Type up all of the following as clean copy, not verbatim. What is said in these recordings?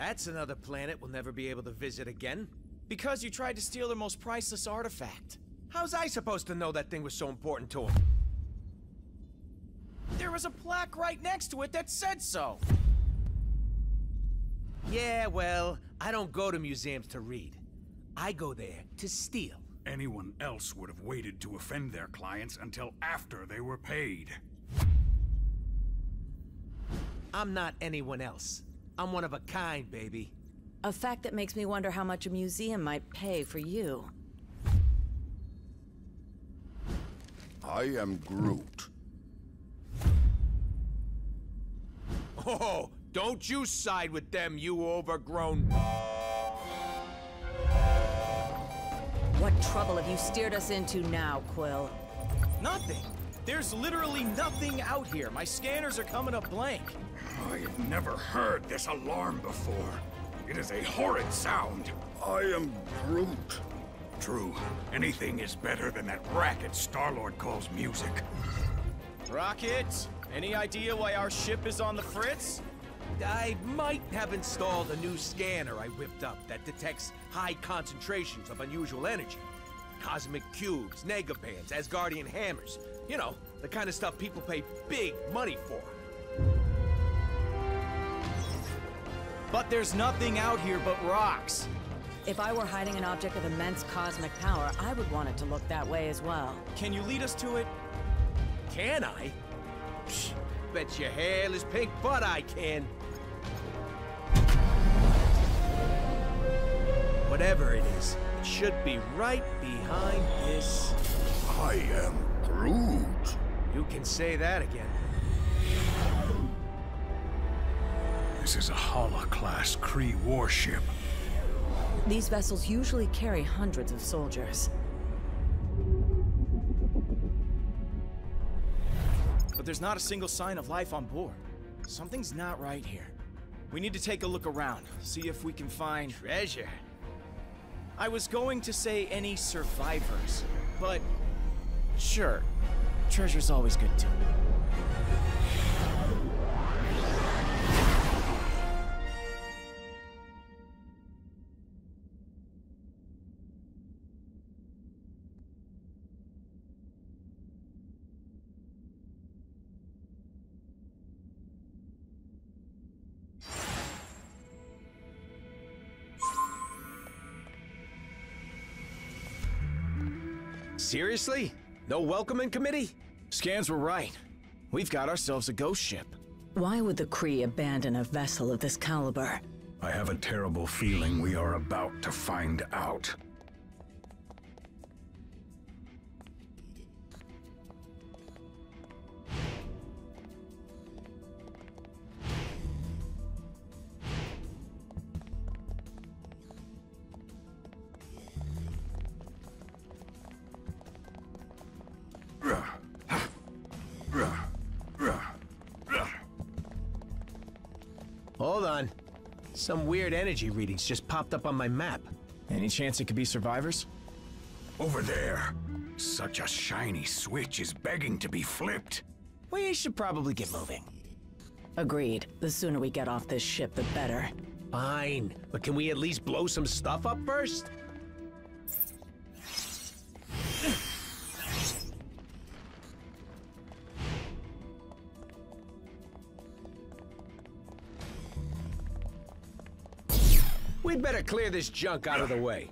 That's another planet we'll never be able to visit again. Because you tried to steal their most priceless artifact. How's I supposed to know that thing was so important to him? There was a plaque right next to it that said so. Yeah, well, I don't go to museums to read. I go there to steal. Anyone else would have waited to offend their clients until after they were paid. I'm not anyone else. I'm one of a kind, baby. A fact that makes me wonder how much a museum might pay for you. I am Groot. Oh, don't you side with them, you overgrown... What trouble have you steered us into now, Quill? Nothing. There's literally nothing out here. My scanners are coming up blank. I have never heard this alarm before. It is a horrid sound. I am Groot. True. Anything is better than that racket Star-Lord calls music. Rocket, any idea why our ship is on the fritz? I might have installed a new scanner I whipped up that detects high concentrations of unusual energy. Cosmic cubes, negabands, Asgardian hammers. You know, the kind of stuff people pay big money for. But there's nothing out here but rocks. If I were hiding an object of immense cosmic power, I would want it to look that way as well. Can you lead us to it? Can I? Psh, bet your hairless pink butt I can. Whatever it is, it should be right behind this. I am Groot. You can say that again. This is a Hala-class Kree warship. These vessels usually carry hundreds of soldiers. But there's not a single sign of life on board. Something's not right here. We need to take a look around, see if we can find... Treasure. I was going to say any survivors, but... Sure, treasure's always good too. Seriously? No welcoming committee? Scans were right. We've got ourselves a ghost ship. Why would the Kree abandon a vessel of this caliber? I have a terrible feeling we are about to find out. Hold on. Some weird energy readings just popped up on my map. Any chance it could be survivors? Over there. Such a shiny switch is begging to be flipped. We should probably get moving. Agreed. The sooner we get off this ship, the better. Fine, but can we at least blow some stuff up first? We'd better clear this junk out of the way.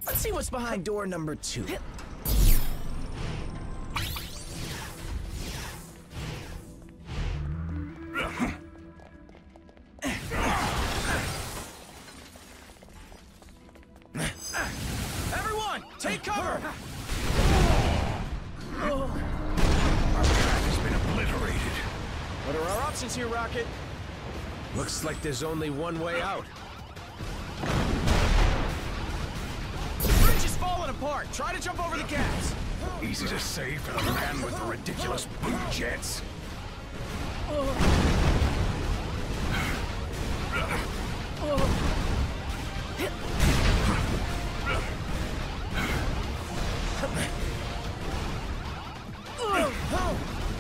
Let's see what's behind door number 2. Everyone, take cover! Our path has been obliterated. What are our options here, Rocket? Looks like there's only one way out. The bridge is falling apart. Try to jump over the gaps. Easy to say for the man with the ridiculous boot jets.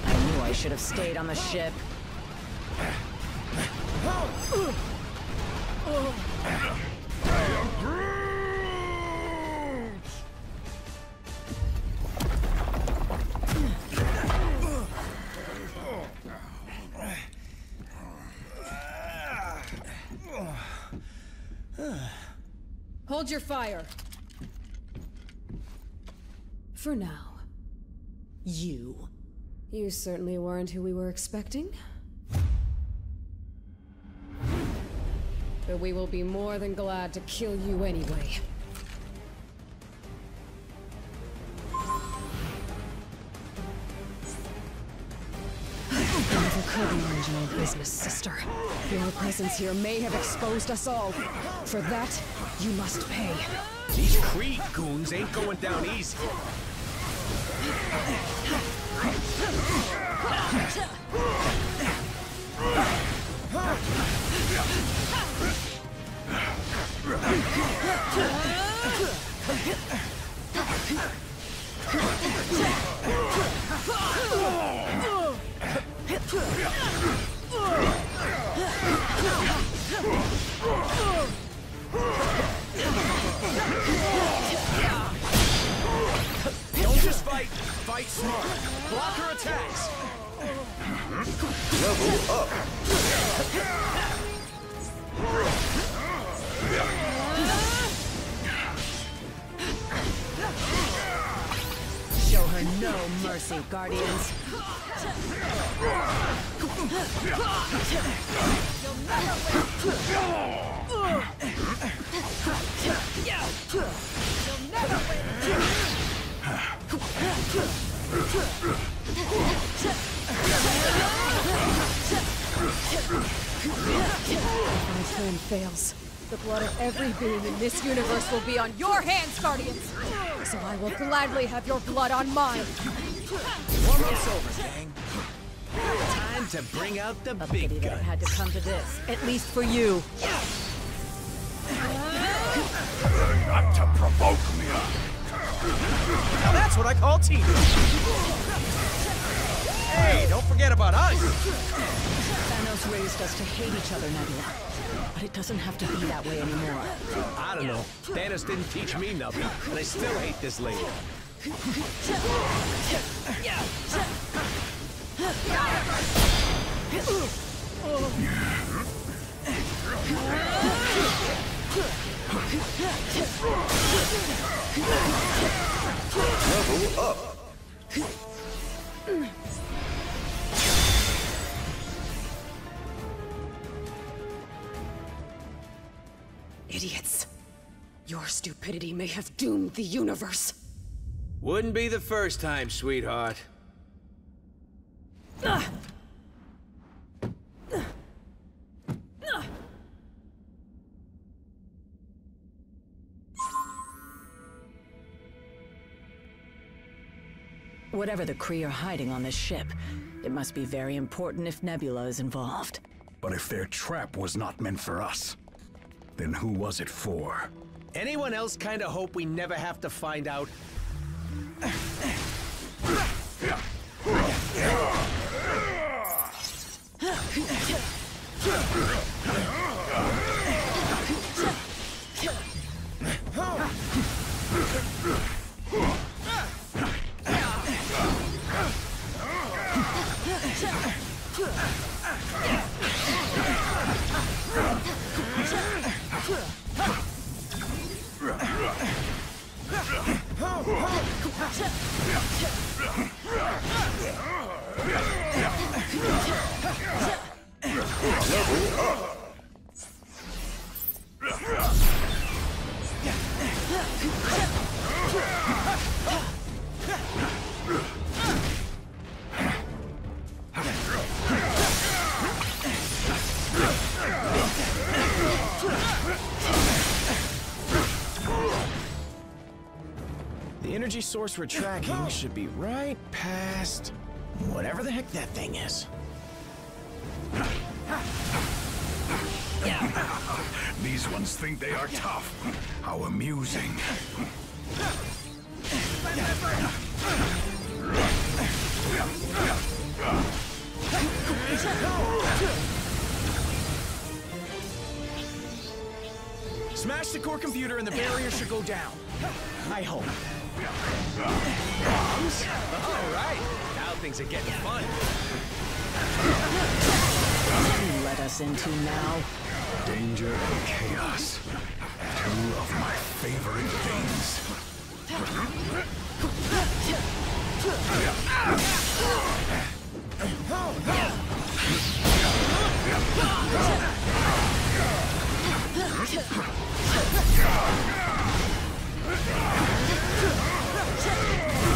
I knew I should have stayed on the ship. Hold your fire. For now. You. You certainly weren't who we were expecting. But we will be more than glad to kill you anyway. Never could manage my business, sister. Your presence here may have exposed us all. For that, you must pay. These Krieg goons ain't going down easy. Don't just fight. Fight smart. Block her attacks. Level up. Show her no mercy, Guardians. If my plan fails, the blood of every being in this universe will be on your hands, Guardians! So I will gladly have your blood on mine! Warm-up's over, gang. Time to bring out the A big pity that it gun. had to come to this, at least for you. Not to provoke me. Now that's what I call teamwork. Hey, don't forget about us! Thanos raised us to hate each other, Nebula. But it doesn't have to be that way anymore. I don't know. Thanos didn't teach me nothing, and I still hate this lady. Level up. Idiots. Your stupidity may have doomed the universe. Wouldn't be the first time, sweetheart. Whatever the Kree are hiding on this ship, it must be very important if Nebula is involved. But if their trap was not meant for us, then who was it for? Anyone else kinda hope we never have to find out? energy source we're tracking should be right past whatever the heck that thing is. These ones think they are tough. How amusing. Smash the core computer and the barrier should go down. I hope. All right. Now things are getting fun. What you let us into now? Danger and chaos. Two of my favorite things.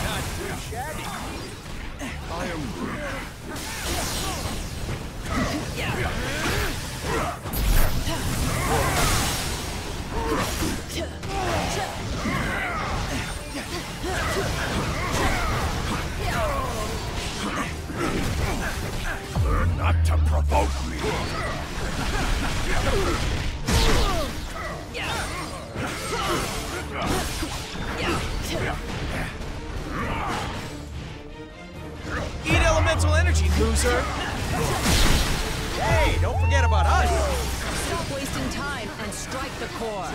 Not too shabby. I am Learn not to provoke me. Eat elemental energy, loser! Hey, don't forget about us. Stop wasting time and strike the core.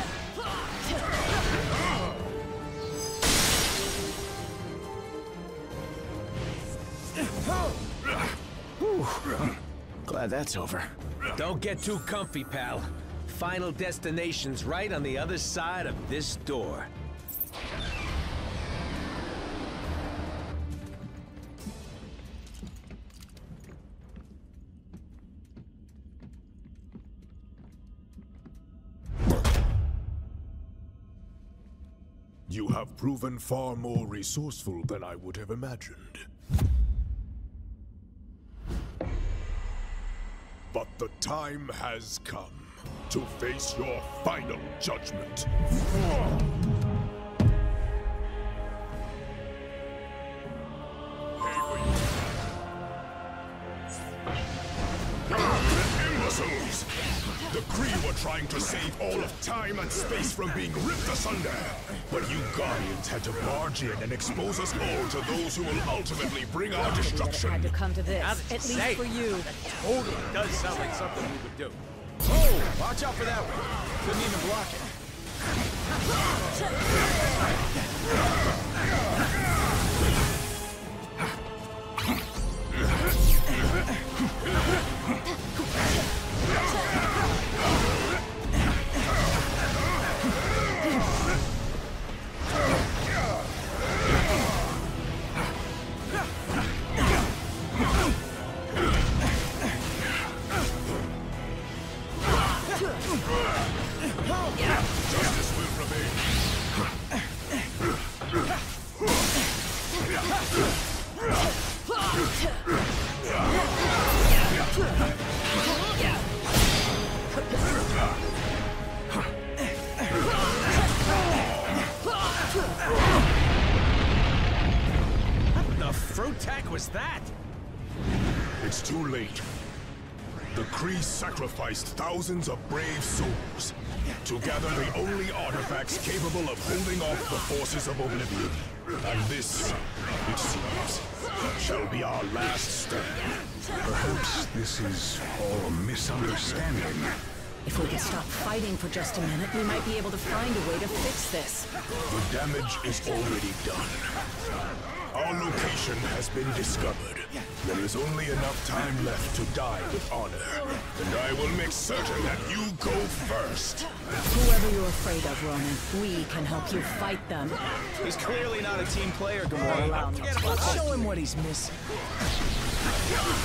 Glad that's over. Don't get too comfy, pal. Final destination's right on the other side of this door. You have proven far more resourceful than I would have imagined. But the time has come to face your final judgment. Imbeciles! The Kree were trying to save all of time and space from being ripped asunder. But you Guardians had to barge in and expose us all to those who will ultimately bring our destruction. Had to come to this, Now that at you least say for it, you. That totally does sound like something we would do. Oh, watch out for that one. Couldn't even block it. Justice will prevail. What the fruit tack was that? It's too late. The Kree sacrificed thousands of brave souls to gather the only artifacts capable of holding off the forces of oblivion. And this, it seems, shall be our last stand. Perhaps this is all a misunderstanding. If we could stop fighting for just a minute, we might be able to find a way to fix this. The damage is already done. Our location has been discovered. There is only enough time left to die with honor. And I will make certain that you go first. Whoever you're afraid of, Ronan, we can help you fight them. He's clearly not a team player, Gabriel. Let's show him what he's missing.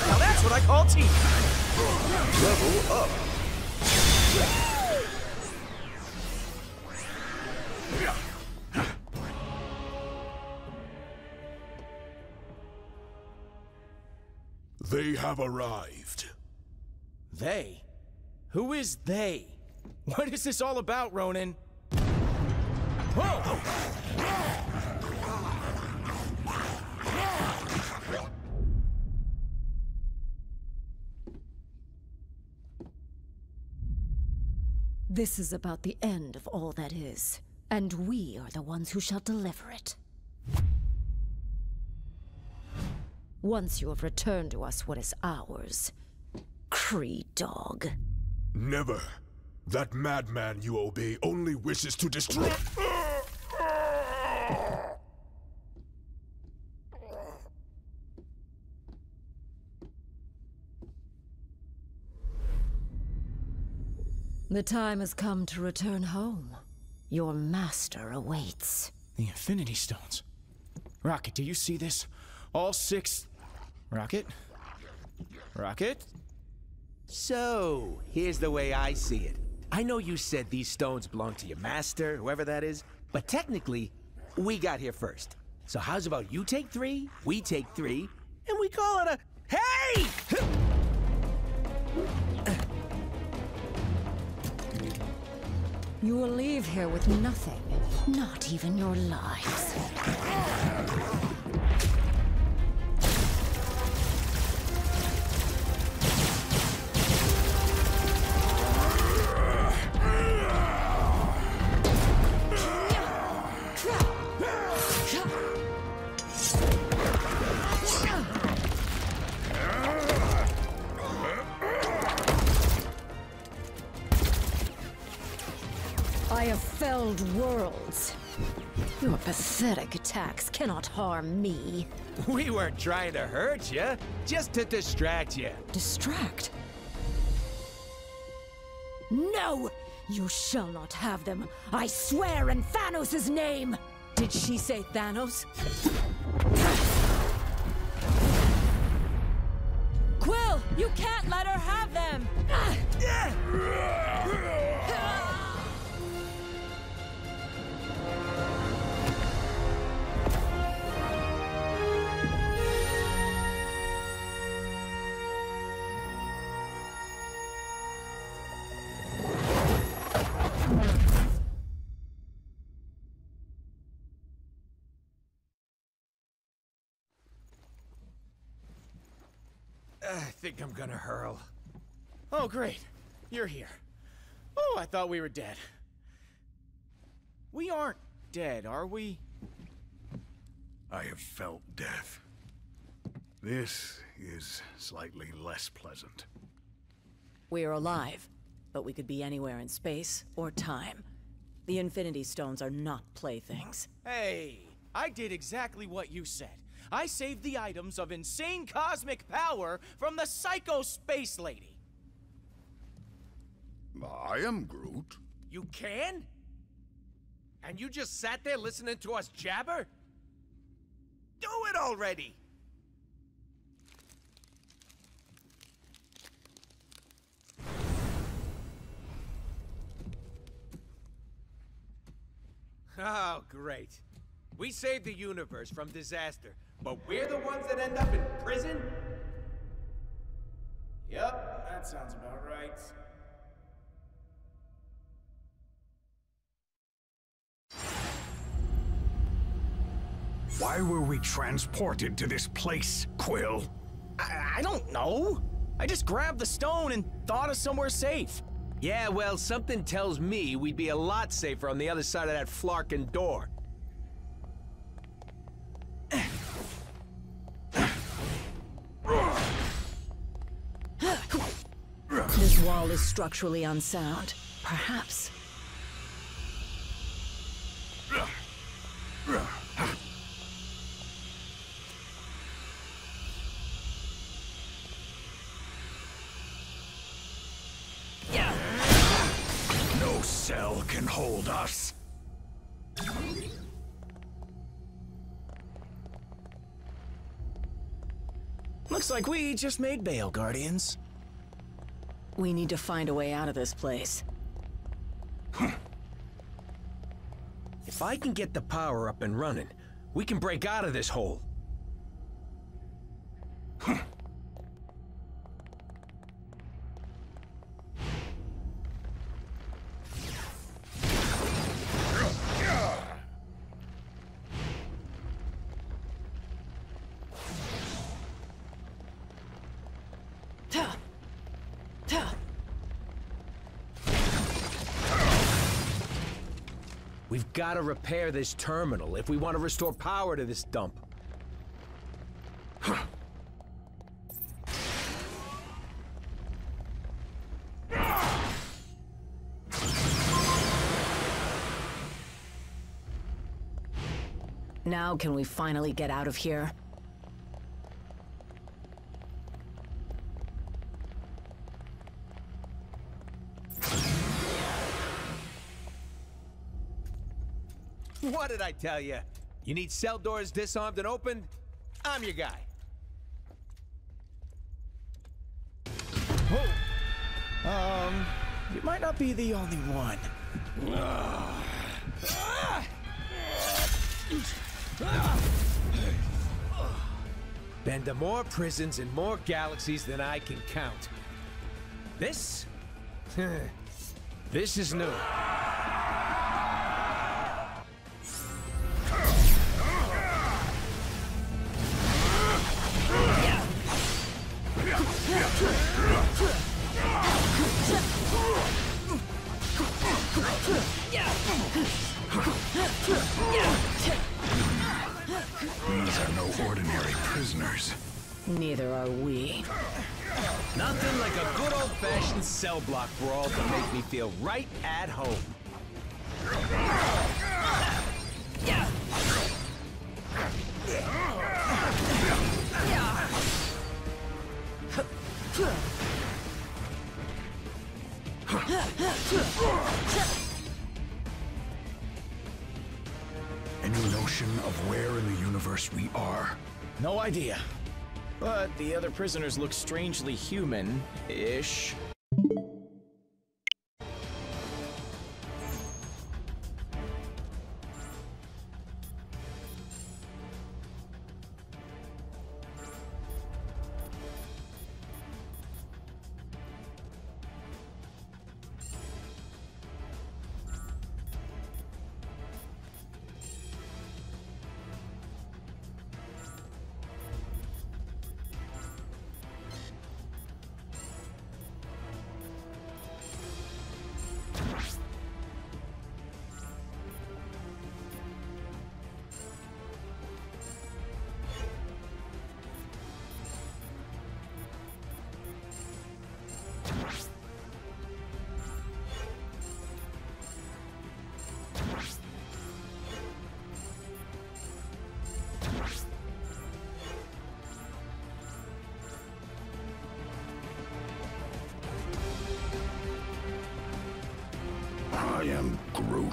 Now that's what I call team. Level up. They have arrived. They? Who is they? What is this all about, Ronan? Whoa! This is about the end of all that is, and we are the ones who shall deliver it. Once you have returned to us what is ours, Cree dog. Never. That madman you obey only wishes to destroy. The time has come to return home. Your master awaits. The Infinity Stones. Rocket, do you see this? All 6... Rocket? Rocket? So, here's the way I see it. I know you said these stones belong to your master, whoever that is, but technically, we got here first. So how's about you take 3, we take 3, and we call it a... Hey! You will leave here with nothing, not even your lives. I have felled worlds. Your pathetic attacks cannot harm me. We weren't trying to hurt you, just to distract you. Distract? No! You shall not have them. I swear in Thanos' name! Did she say Thanos? Quill, you can't let her have them! I think I'm gonna hurl. Oh, great. You're here. Oh, I thought we were dead. We aren't dead, are we? I have felt death. This is slightly less pleasant. We're alive, but we could be anywhere in space or time. The Infinity Stones are not playthings. Hey, I did exactly what you said. I saved the items of insane cosmic power from the Psycho Space Lady. I am Groot. You can? And you just sat there listening to us jabber? Do it already! Oh, great. We saved the universe from disaster, but we're the ones that end up in prison? Yep, that sounds about right. Why were we transported to this place, Quill? I don't know. I just grabbed the stone and thought of somewhere safe. Yeah, well, something tells me we'd be a lot safer on the other side of that flarkin' door. This wall is structurally unsound. Perhaps. No cell can hold us. Looks like we just made bail, Guardians. We need to find a way out of this place. If I can get the power up and running, we can break out of this hole. We've got to repair this terminal if we want to restore power to this dump. Now can we finally get out of here? What did I tell you? You need cell doors disarmed and opened? I'm your guy. You might not be the only one. Been to more prisons and more galaxies than I can count. This? This is new. These are no ordinary prisoners. Neither are we. Nothing like a good old-fashioned cell block brawl to make me feel right at home. Any notion of where in the universe we are? No idea. But the other prisoners look strangely human-ish. I am Groot.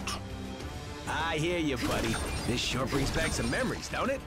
I hear you, buddy. This sure brings back some memories, don't it?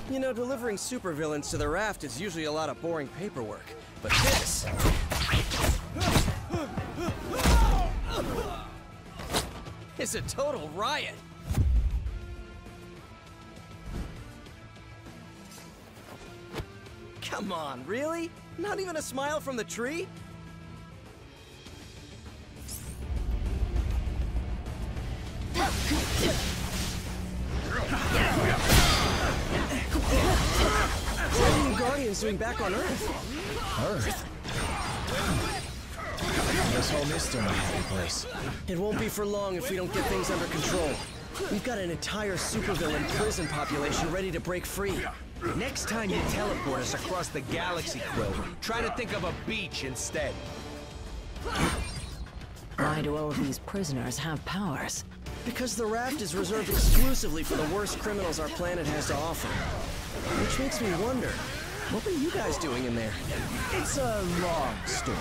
You know, delivering supervillains to the raft is usually a lot of boring paperwork. But this... is a total riot! Come on, really? Not even a smile from the tree? What are you Guardians doing back on Earth? Earth? This whole mystery in place. It won't be for long if we don't get things under control. We've got an entire supervillain prison population ready to break free. Next time you teleport us across the galaxy, Quill, try to think of a beach instead. Why do all of these prisoners have powers? Because the raft is reserved exclusively for the worst criminals our planet has to offer. Which makes me wonder, What were you guys doing in there? It's a long story.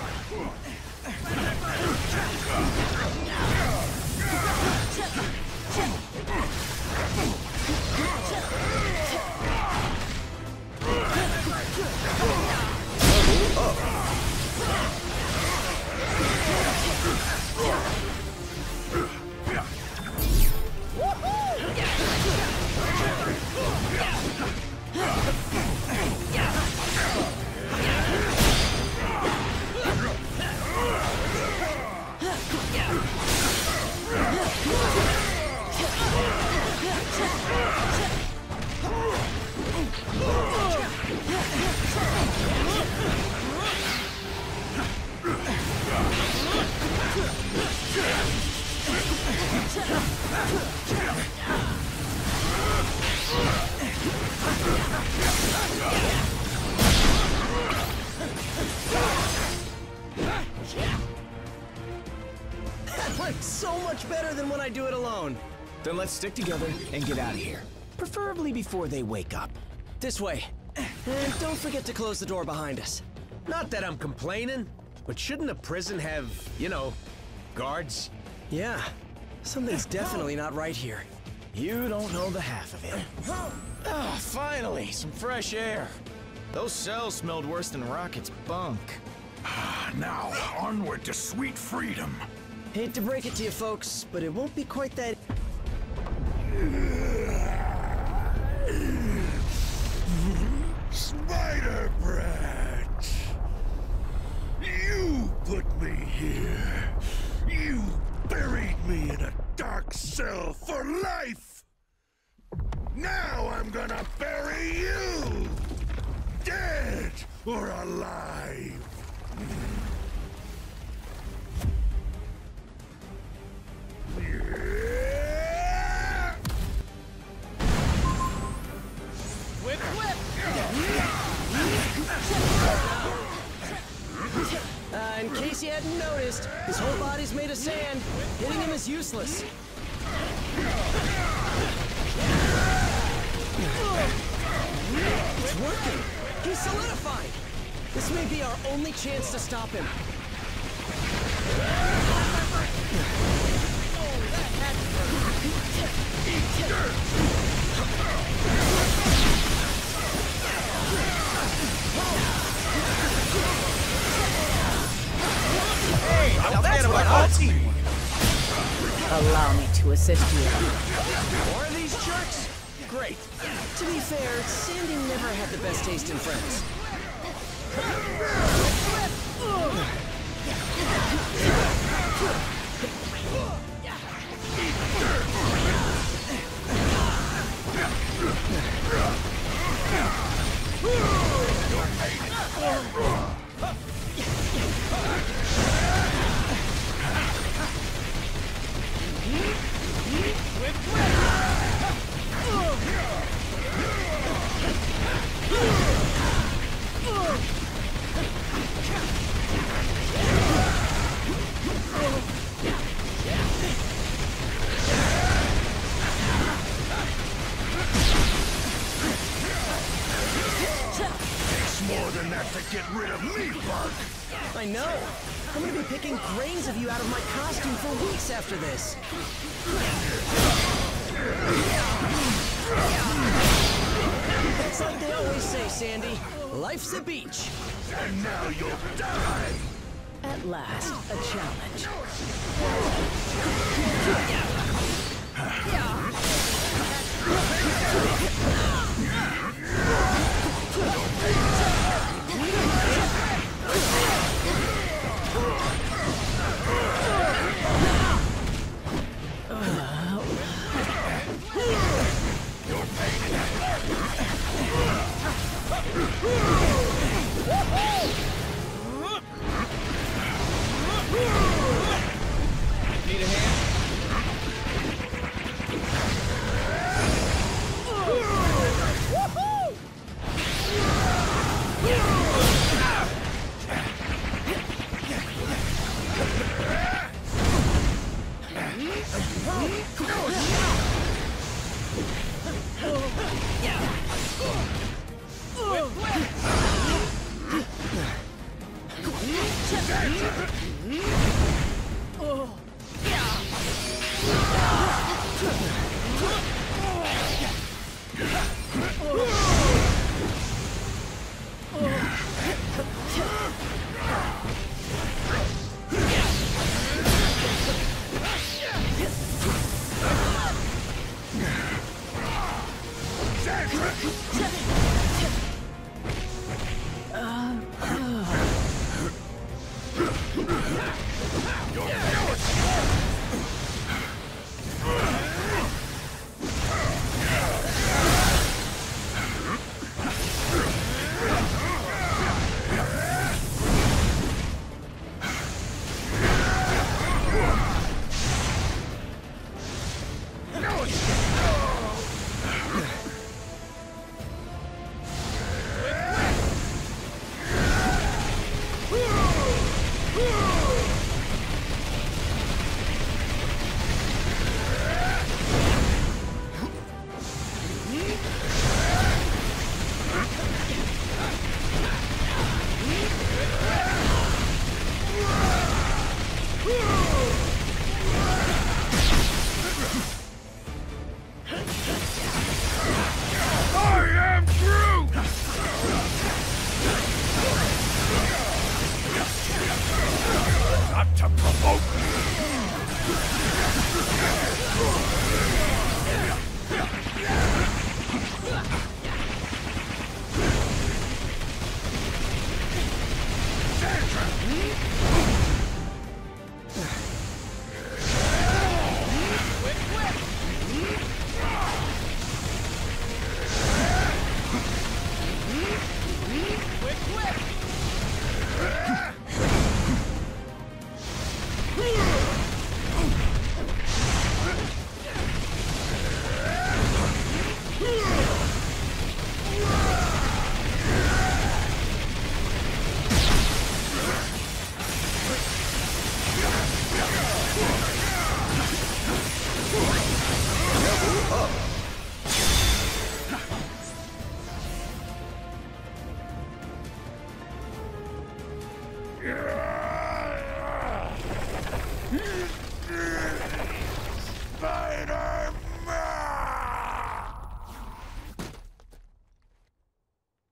That went so much better than when I do it alone. Then let's stick together and get out of here. Preferably before they wake up. This way. And don't forget to close the door behind us. Not that I'm complaining, but shouldn't a prison have, you know, guards? Yeah. Something's definitely not right here. You don't know the half of it. Ah, finally, some fresh air. Those cells smelled worse than Rocket's bunk. Now, onward to sweet freedom. Hate to break it to you folks, but it won't be quite that... Spider brat! You put me here. You buried me in a dark cell for life. Now I'm gonna bury you! Dead or alive! Whip, whip! In case you hadn't noticed, his whole body's made of sand. Hitting him is useless. It's working! He's solidified! This may be our only chance to stop him. Hey, don't forget about our team. Allow me to assist you. More of these jerks? Great. To be fair, Sandy never had the best taste in friends. More than that to get rid of me, Bug! I know! I'm gonna be picking brains of you out of my costume for weeks after this! It's like they always say, Sandy. Life's a beach. And now you'll die! At last, a challenge. Need a hand?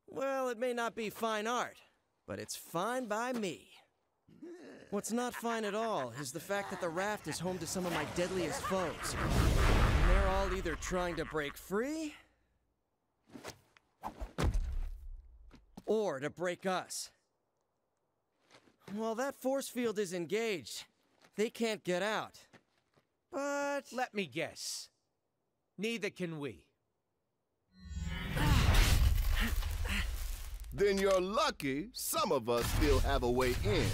Well, it may not be fine art, but it's fine by me. What's not fine at all is the fact that the raft is home to some of my deadliest foes. And they're all either trying to break free, or to break us. While that force field is engaged, they can't get out. But... let me guess. Neither can we. Then you're lucky some of us still have a way in.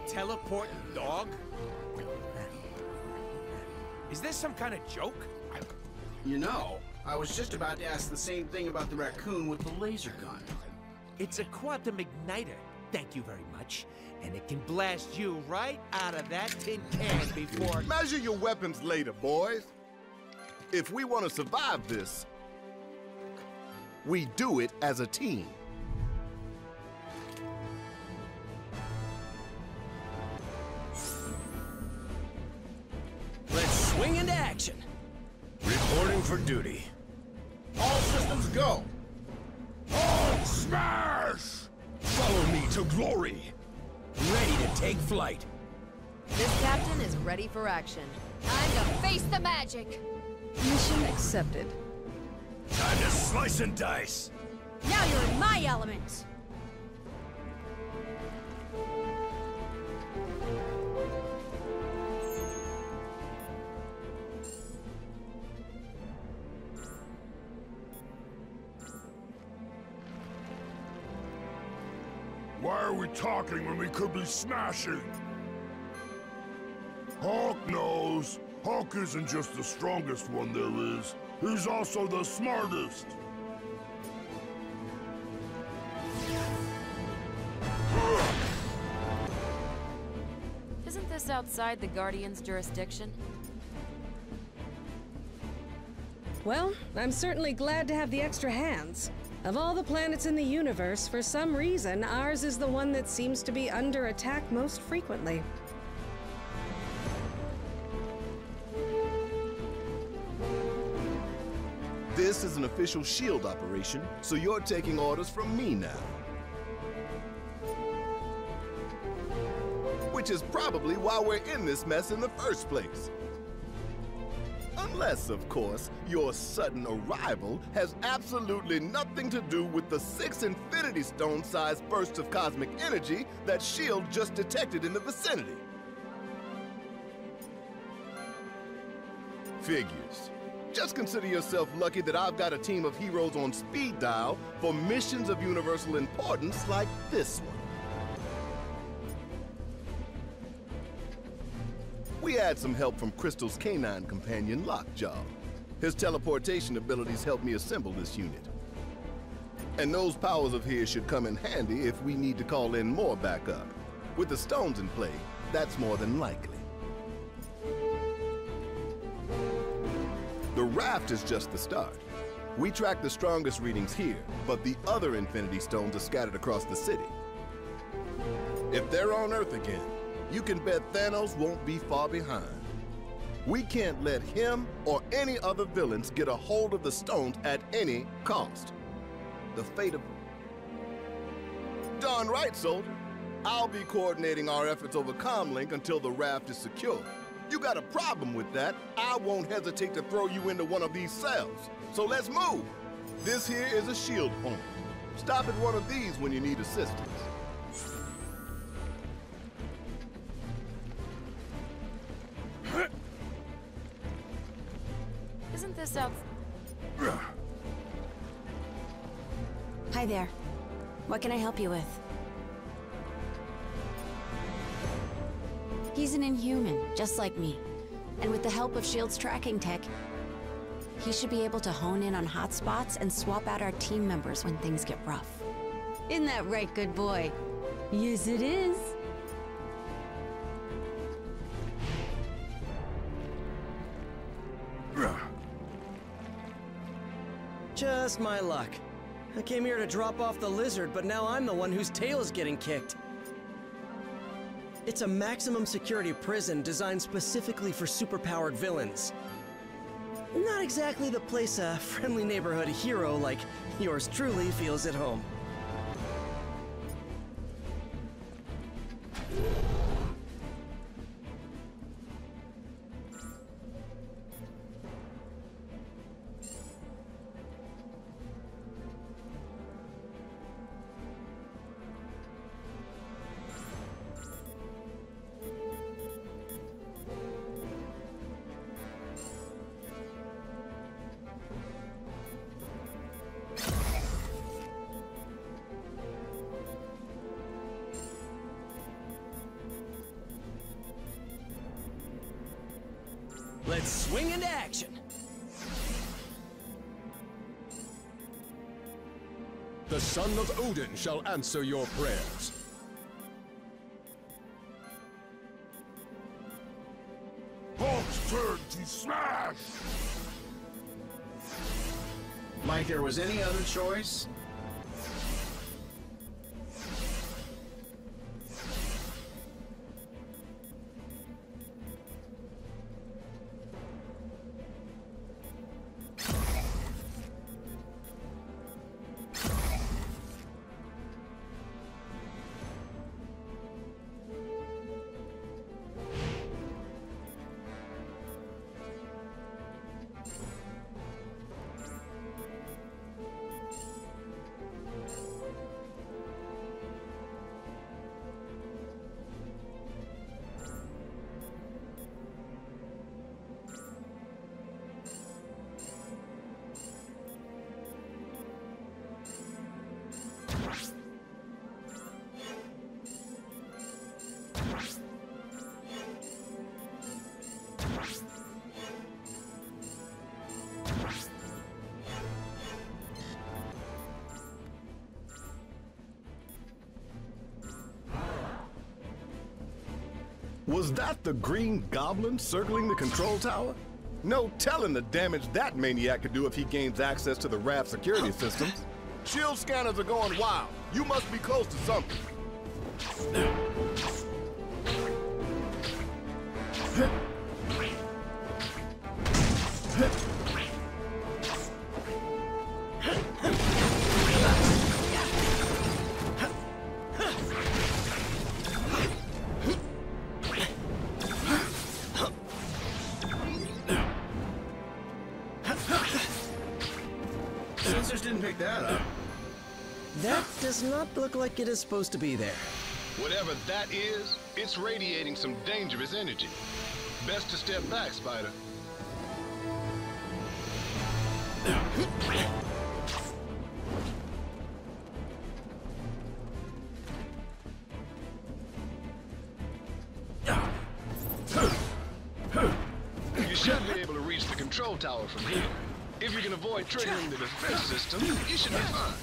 Teleporting dog? Is this some kind of joke? You know, I was just about to ask the same thing about the raccoon with the laser gun. It's a quantum igniter, thank you very much. And it can blast you right out of that tin can before... Measure your weapons later, boys. If we want to survive this, we do it as a team. Swing into action. Reporting for duty. All systems go! All smash! Follow me to glory. Ready to take flight. This captain is ready for action. Time to face the magic! Mission accepted. Time to slice and dice. Now you're in my element! Why are we talking when we could be smashing? Hawk knows. Hawk isn't just the strongest one there is. He's also the smartest. Isn't this outside the Guardian's jurisdiction? Well, I'm certainly glad to have the extra hands. Of all the planets in the universe, for some reason, ours is the one that seems to be under attack most frequently. This is an official SHIELD operation, so you're taking orders from me now. Which is probably why we're in this mess in the first place. Unless, of course, your sudden arrival has absolutely nothing to do with the 6 Infinity Stone-sized bursts of cosmic energy that SHIELD just detected in the vicinity. Figures. Just consider yourself lucky that I've got a team of heroes on speed dial for missions of universal importance like this one. We had some help from Crystal's canine companion, Lockjaw. His teleportation abilities helped me assemble this unit. And those powers of his should come in handy if we need to call in more backup. With the stones in play, that's more than likely. The raft is just the start. We track the strongest readings here, but the other Infinity Stones are scattered across the city. If they're on Earth again, you can bet Thanos won't be far behind. We can't let him or any other villains get a hold of the stones at any cost. The fate of... Darn right, soldier. I'll be coordinating our efforts over Comlink until the raft is secure. You got a problem with that, I won't hesitate to throw you into one of these cells. So let's move. This here is a SHIELD point. Stop at one of these when you need assistance. Isn't this out? Hi there. What can I help you with? He's an Inhuman, just like me. And with the help of S.H.I.E.L.D.'s tracking tech, he should be able to hone in on hotspots and swap out our team members when things get rough. Isn't that right, good boy? Yes, it is. Just my luck. I came here to drop off the lizard, but now I'm the one whose tail is getting kicked. It's a maximum security prison designed specifically for superpowered villains. Not exactly the place a friendly neighborhood hero like yours truly feels at home. Let's swing into action! The son of Odin shall answer your prayers. Hulk's turn to smash! Like there was any other choice? Was that the Green Goblin circling the control tower? No telling the damage that maniac could do if he gains access to the raft security systems. Shield scanners are going wild. You must be close to something. Sensors didn't pick that up. That does not look like it is supposed to be there. Whatever that is, it's radiating some dangerous energy. Best to step back, Spider. You should be able to reach the control tower from here. If you can avoid triggering the defense system, you should be fine.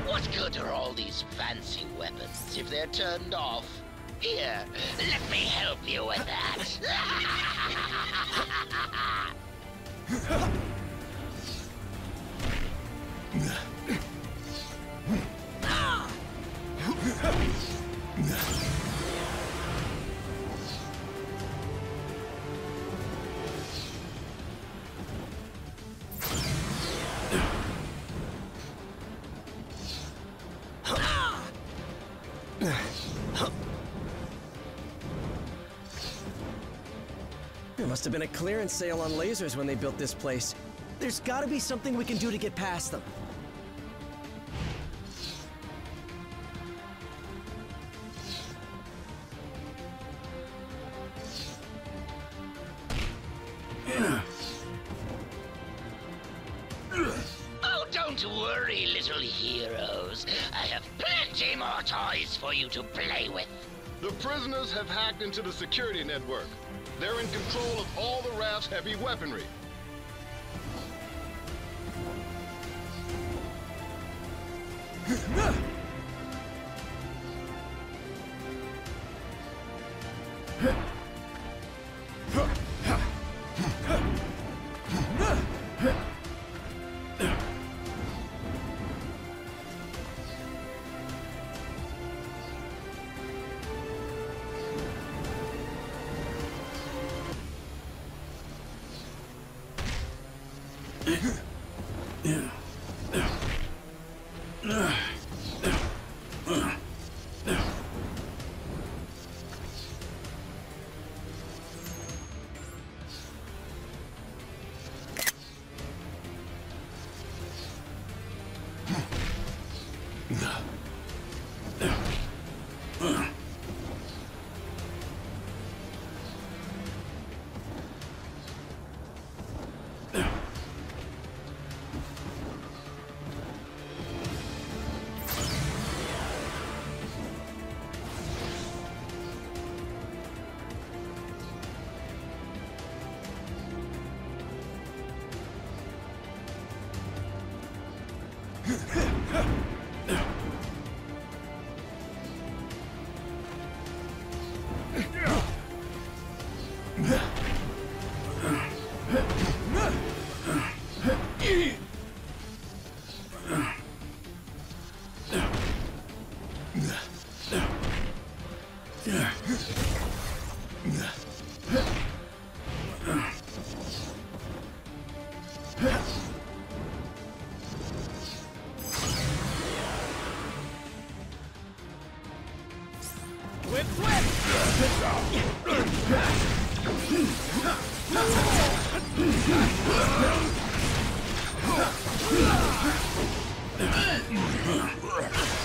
What good are all these fancy weapons if they're turned off? Here, let me help you with that. There must have been a clearance sale on lasers when they built this place. There's gotta be something we can do to get past them. Oh, don't worry, little heroes. I have plenty more toys for you to play with. The prisoners have hacked into the security network. They're in control of all the raft's heavy weaponry.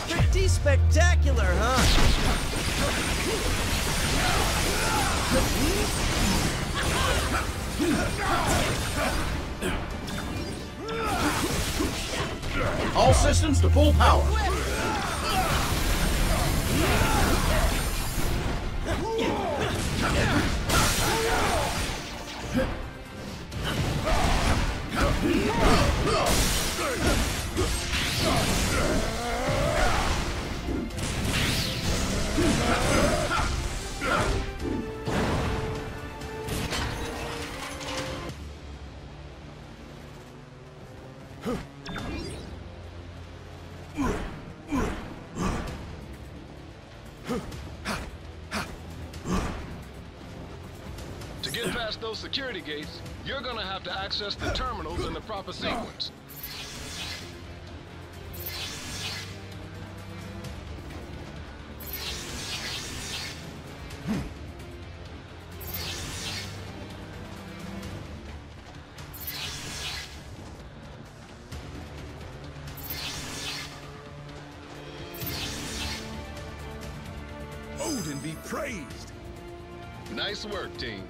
Pretty spectacular, huh? All systems to full power. To get past those security gates, you're gonna have to access the terminals in the proper sequence. Odin be praised! Nice work, team.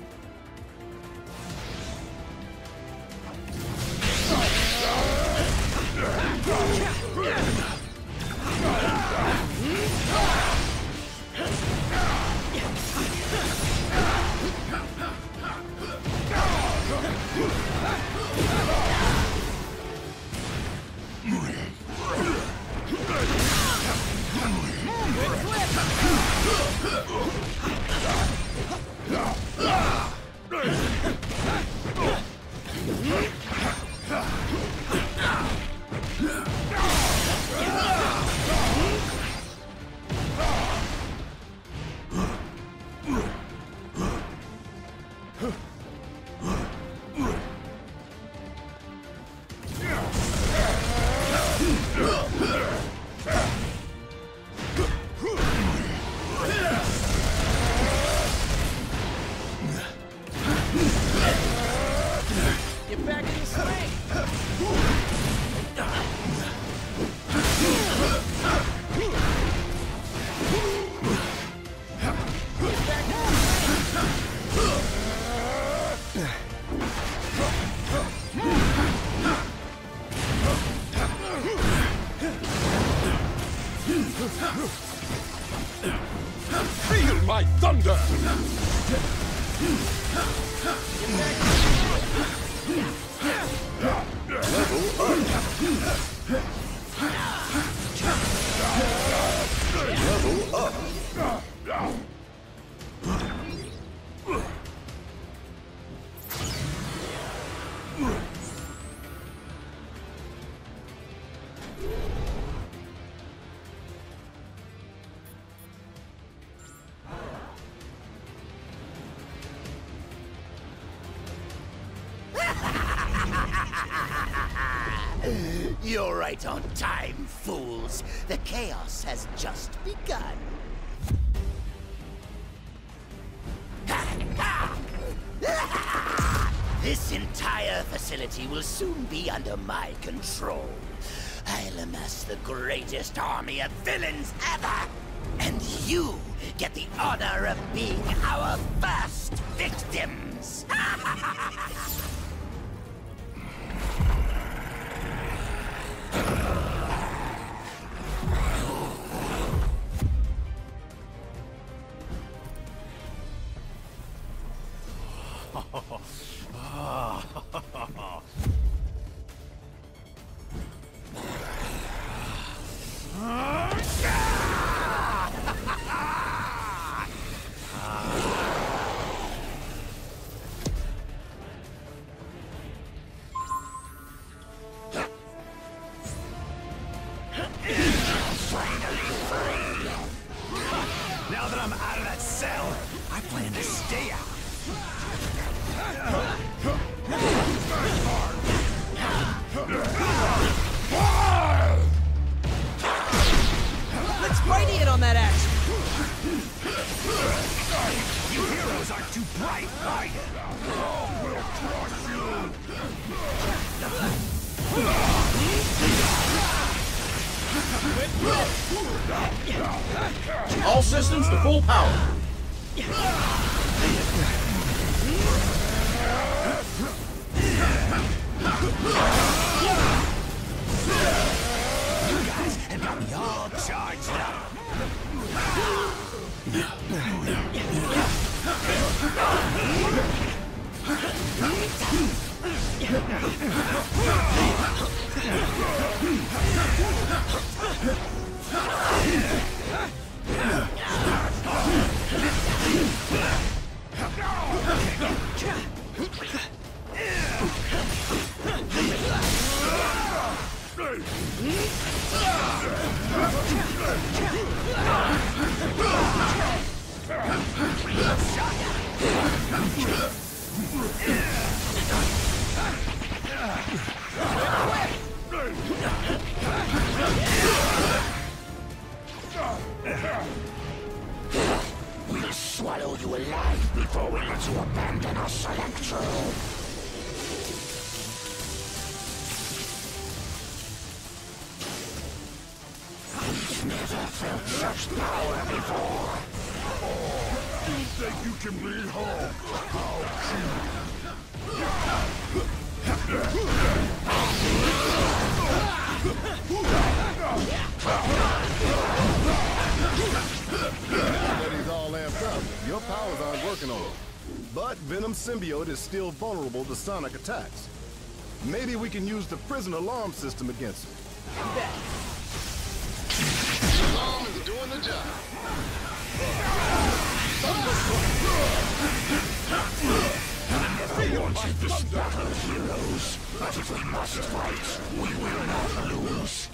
Feel my thunder! Level up! You're right on time, fools. The chaos has just begun. This entire facility will soon be under my control. I'll amass the greatest army of villains ever! And you get the honor of being our first victims! Now that I'm out of that cell, I plan to stay out. Let's mighty it on that action! You heroes aren't too bright, right? We'll crush you! All systems to full power. You guys have got me all charged up. We'll swallow you alive before we let you abandon us, Electro. We've never felt such power before. You think you can beat Hulk? How That he's all amped up. Your powers aren't working on him. But Venom symbiote is still vulnerable to sonic attacks. Maybe we can use the prison alarm system against him. Alarm is doing the job. I never wanted this battle, heroes. But if we must fight, we will not lose.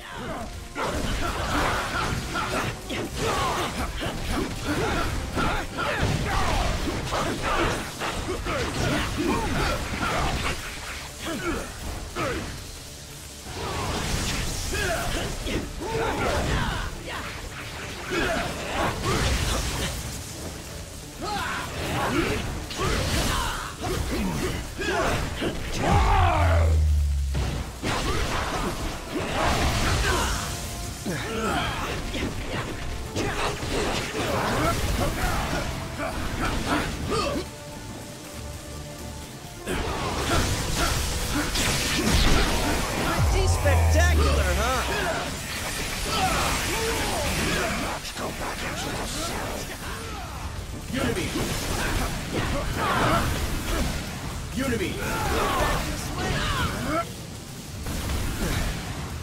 Pretty spectacular, huh? Let's go back into the cell. Unity! Unity!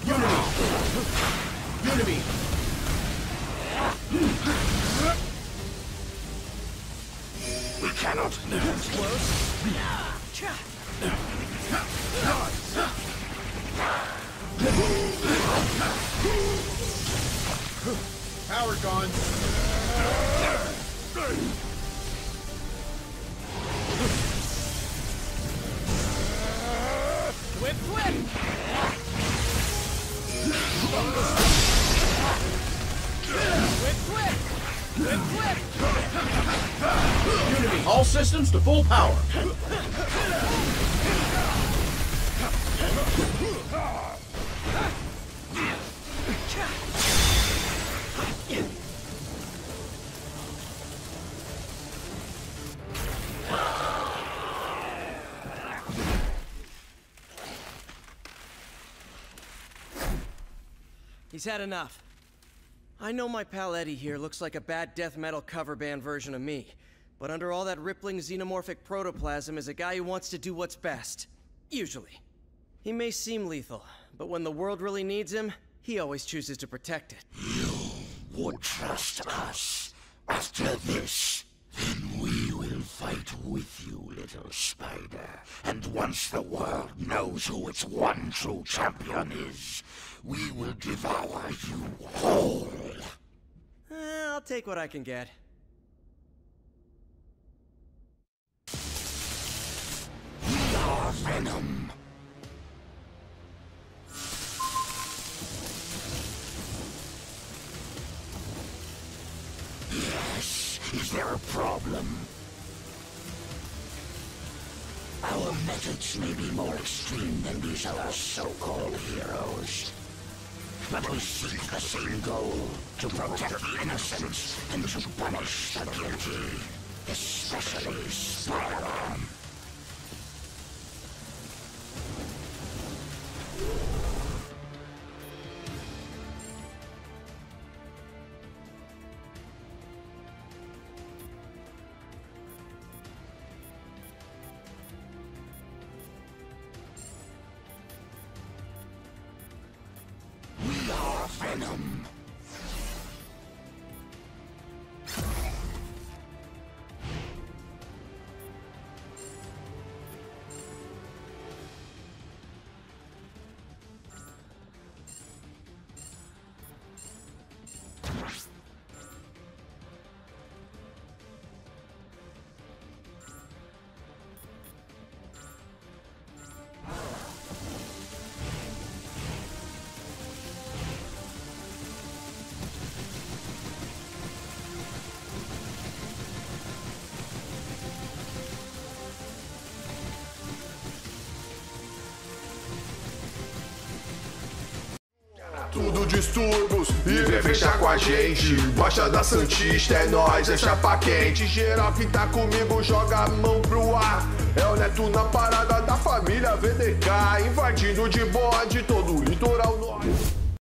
Unity! Unity! We cannot leave it close. Power gone. Whip, whip! Whip, whip! Whip, whip! Unity, all systems to full power. He's had enough. I know my pal Eddie here looks like a bad death metal cover band version of me, but under all that rippling xenomorphic protoplasm is a guy who wants to do what's best. Usually. He may seem lethal, but when the world really needs him, he always chooses to protect it. You would trust us. After this, then we will fight with you, little spider. And once the world knows who its one true champion is, we will devour you whole. I'll take what I can get. We are Venom. Yes, is there a problem? Our methods may be more extreme than these other so-called heroes. But we seek the same goal, to protect the innocent and to punish the guilty, especially Spider-Man. venom. Tudo distúrbios e vem fechar com a gente. Baixa da Santista, é nóis, é chapa quente. Geral que tá comigo, joga a mão pro ar. É o Neto na parada da família VDK, invadindo de bode todo o litoral norte.